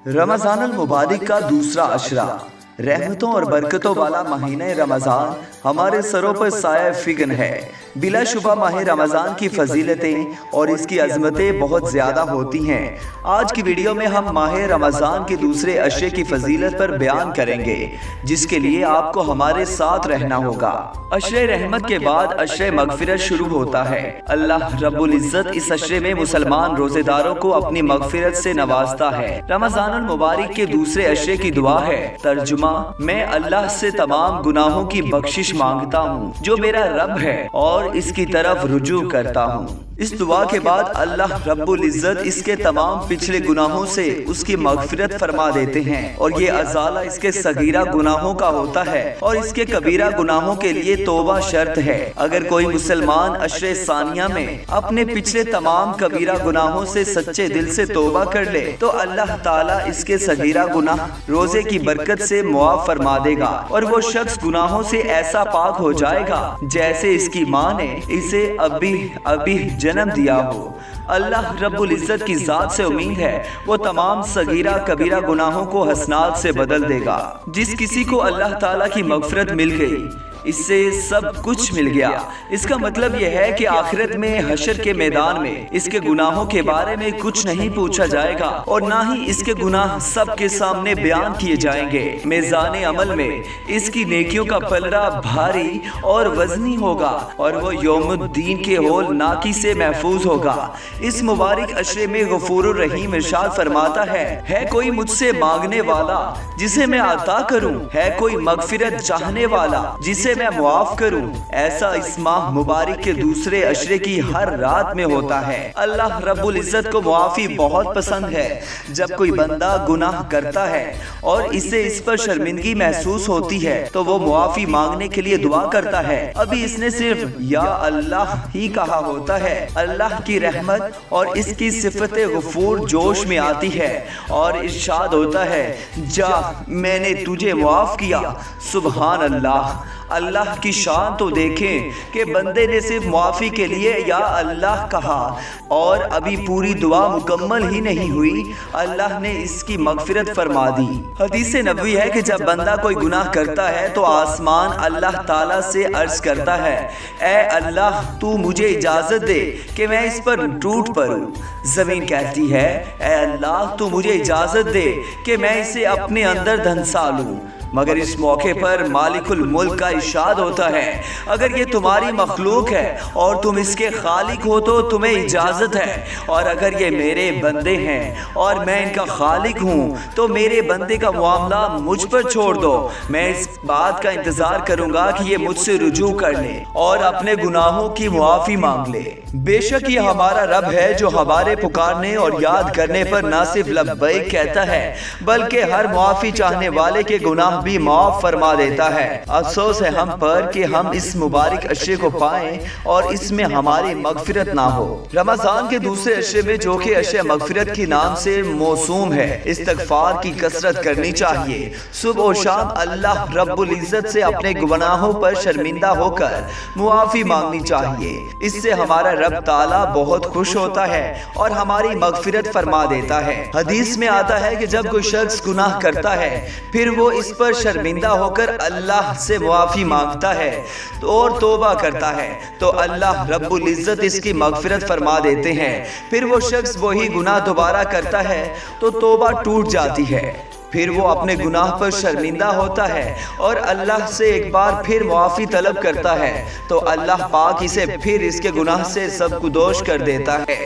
रमजान अल मुबारक का दूसरा अशरा, रहमतों और बरकतों वाला महीने रमजान हमारे सरों पर साया फिगन है। बिलाशुबा माह रमजान की फजीलतें और इसकी अजमतें बहुत ज़्यादा होती हैं। आज की वीडियो में हम माह रमजान के दूसरे अशरे की फजीलत पर बयान करेंगे, जिसके लिए आपको हमारे साथ रहना होगा। अशरे रहमत के बाद अशरे मगफिरत शुरू होता है। अल्लाह रब्बुल इज्जत इस अशरे में मुसलमान रोजेदारों को अपनी मगफिरत से नवाजता है। रमजान अल मुबारक के दूसरे अशरे की दुआ है। तर्जुमा: मैं अल्लाह से तमाम गुनाहों की बख्शिश मांगता हूँ जो मेरा रब है और इसकी तरफ रुजू करता हूँ। इस दुआ के बाद अल्लाह रब्बुल इज्जत इसके तमाम पिछले गुनाहों से उसकी मगफिरत फरमा देते हैं और ये अजाला इसके सगीरा गुनाहों का होता है और इसके कबीरा गुनाहों के लिए तौबा शर्त है। अगर कोई मुसलमान अशरे सानिया में अपने पिछले तमाम कबीरा गुनाहों से सच्चे दिल से तौबा कर ले तो अल्लाह ताला इसके सगीरा गुनाह रोजे की बरकत से मुआफ फरमा देगा और वो शख्स गुनाहों से ऐसा पाक हो जाएगा जैसे इसकी माँ ने इसे अभी जन्म दिया हो। अल्लाह रब्बुल इज्जत की जात से उम्मीद है वो तमाम सगीरा कबीरा गुनाहों को हसनात से बदल देगा। जिस किसी को अल्लाह ताला की मगफिरत मिल गई, इससे सब कुछ मिल गया। इसका मतलब यह है कि आखिरत में हशर के मैदान में इसके गुनाहों के बारे में कुछ नहीं पूछा जाएगा और ना ही इसके गुनाह सबके सामने बयान किए जाएंगे। मेज़ान अमल में इसकी नेकियों का पलड़ा भारी और वजनी होगा और वो यौमुद्दीन के होल नाकी से महफूज होगा। इस मुबारक अशरे में गफूरुर रहीम इरशाद फरमाता है कोई मुझसे मांगने वाला जिसे मैं अता करूं, है कोई मगफिरत चाहने वाला जिसे मैं मुआफ करूं। ऐसा इस माह मुबारक के दूसरे अशरे की हर रात में होता है। अल्लाह रब्बुल इज्जत को मुआफी बहुत पसंद है। जब कोई बंदा गुनाह करता है और इससे इस पर शर्मिंदगी महसूस होती है तो वो मुआफी मांगने के लिए दुआ करता है। अभी इसने सिर्फ या अल्लाह ही कहा होता है। अल्लाह की रहमत और इसकी सिफत गफूर जोश में आती है और इरशाद होता है, जा मैंने तुझे मुआफ किया। सुभान अल्लाह। अल्लाह की शान तो देखें कि बंदे ने सिर्फ मुआफ़ी के लिए या अल्लाह कहा और अभी पूरी दुआ मुकम्मल ही नहीं हुई, अल्लाह ने इसकी मगफिरत फरमा दी। हदीस नबवी है कि जब बंदा कोई गुनाह करता है तो आसमान अल्लाह ताला से अर्ज करता है, ए अल्लाह तू मुझे इजाज़त दे कि मैं इस पर टूट पड़ूं। ज़मीन कहती है, ए अल्लाह तू मुझे इजाज़त दे कि मैं इसे अपने अंदर धंसा लूँ। मगर इस मौके पर मालिकुल मुल्क का इरशाद होता है, अगर ये तुम्हारी मखलूक है और तुम इसके खालिक हो तो तुम्हें इजाज़त है, और अगर ये मेरे बंदे हैं और मैं इनका खालिक हूँ तो मेरे बंदे का मामला मुझ पर छोड़ दो। मैं इस बात का इंतज़ार करूँगा कि ये मुझसे रुजू कर ले और अपने गुनाहों की मुआफ़ी मांग ले। बेशक ये हमारा रब है जो हमारे पुकारने और याद करने पर न सिर्फ लब्बैक कहता है बल्कि हर मुआफ़ी चाहने वाले के गुनाह भी माफ फरमा देता है। अफसोस है हम पर कि हम इस मुबारक अशरे को पाएं और इसमें हमारी मगफिरत ना हो। रमजान के दूसरे अशरे में जो कि अशरे मगफिरत के नाम से मौसूम है, इस्तगफार की कसरत करनी चाहिए। सुबह और शाम अल्लाह रब्बुल इज्जत से अपने गुनाहों पर शर्मिंदा होकर मुआफी मांगनी चाहिए। इससे हमारा रब ताला बहुत खुश होता है और हमारी मगफिरत फरमा देता है। हदीस में आता है कि जब कोई शख्स गुनाह करता है फिर वो इस पर शर्मिंदा होकर अल्लाह से मुआफी मांगता है और तौबा करता है तो अल्लाह रब्बुल इज्जत इसकी मगफिरत फरमा देते हैं। फिर वो शख्स वही गुनाह दोबारा करता है तो तौबा टूट जाती है। फिर वो अपने गुनाह पर शर्मिंदा होता है और अल्लाह से एक बार फिर मुआफ़ी तलब करता है तो अल्लाह पाक इसे फिर इसके गुनाह से सबकुदोश कर देता है।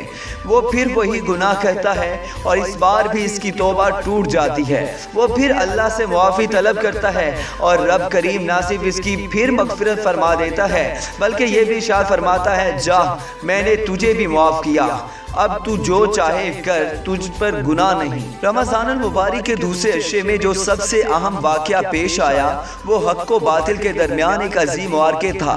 वो फिर वही गुनाह करता है और इस बार भी इसकी तौबा टूट जाती है। वो फिर अल्लाह से मुआफ़ी तलब करता है और रब करीम ना सिर्फ इसकी फिर मगफिरत फरमा देता है बल्कि ये भी इरशाद फरमाता है, जा मैंने तुझे भी मुआफ़ किया, अब तू जो चाहे कर, तुझ पर गुनाह नहीं। रमजान अल मुबारक के दूसरे अशरे में जो सबसे अहम वाक़या पेश आया वो हक व बातिल के दरमियान एक अजीम वाक़या था।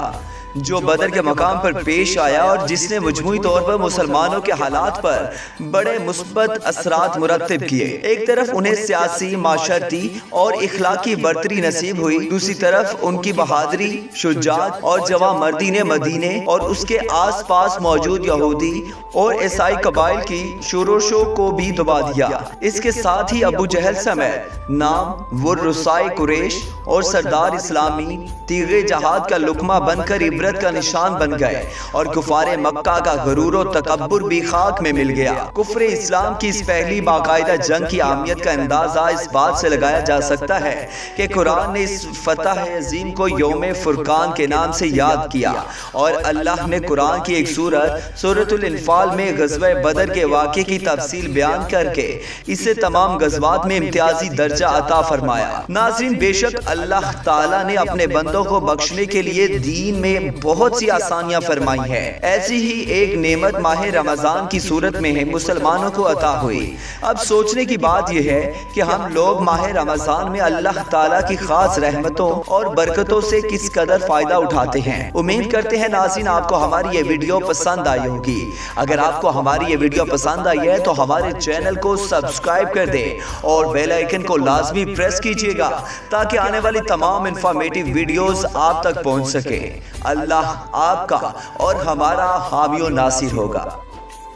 जो बदर के मकाम पर पेश आया और जिसने मजमूई तौर पर मुसलमानों के हालात पर बड़े मुस्बत असरात मुरत्तिब किए। एक तरफ उन्हें सियासी, माशरती और इखलाकी बरतरी नसीब हुई, दूसरी तरफ उनकी बहादुरी, शुजाअत और जवामर्दी ने मदीने और उसके आस पास मौजूद यहूदी और ईसाई कबाइल की शोरोशो को भी दबा दिया। इसके साथ ही अबू जहल समेत नाम वुर्रुसाए कुरैश और सरदार इस्लामी तीगे जहाद का लुकमा बनकर इबरत का निशान बन गए और कुफारे मक्का का गरूर और तकब्बुर भी खाक में मिल गया। कुफ्र इस्लाम की इस पहली बाकायदा जंग की अहमियत का अंदाजा इस बात से लगाया जा सकता है कि कुरान ने इस फतह अजीम को यौम फुरकान के नाम से याद किया और अल्लाह ने कुरान की एक सूरतुल इन्फाल में ग़ज़वा बदर के वाक़े की तफसील बयान करके इसे तमाम गज़वात में इम्तियाजी दर्जा अता फरमाया। नाज़रीन, बेशक अल्लाह ताला ने अपने बंदों को बख्शने के लिए दीन में बहुत सी आसानियां फरमाई है। ऐसी ही एक नेमत माह रमजान की सूरत में है मुसलमानों को अता हुई। अब सोचने की बात यह है कि हम लोग माह रमजान में अल्लाह ताला की खास रहमतों और बरकतों से किस कदर फायदा उठाते हैं। उम्मीद करते हैं नाज़रीन आपको हमारी ये वीडियो पसंद आई होगी। अगर आपको हमारी ये वीडियो पसंद आई है तो हमारे चैनल को सब्सक्राइब कर दें और बेल आइकन को लाजमी प्रेस कीजिएगा ताकि आने वाली तमाम इंफॉर्मेटिव वीडियोस आप तक पहुंच सके। अल्लाह आपका और हमारा हामी और नासिर होगा।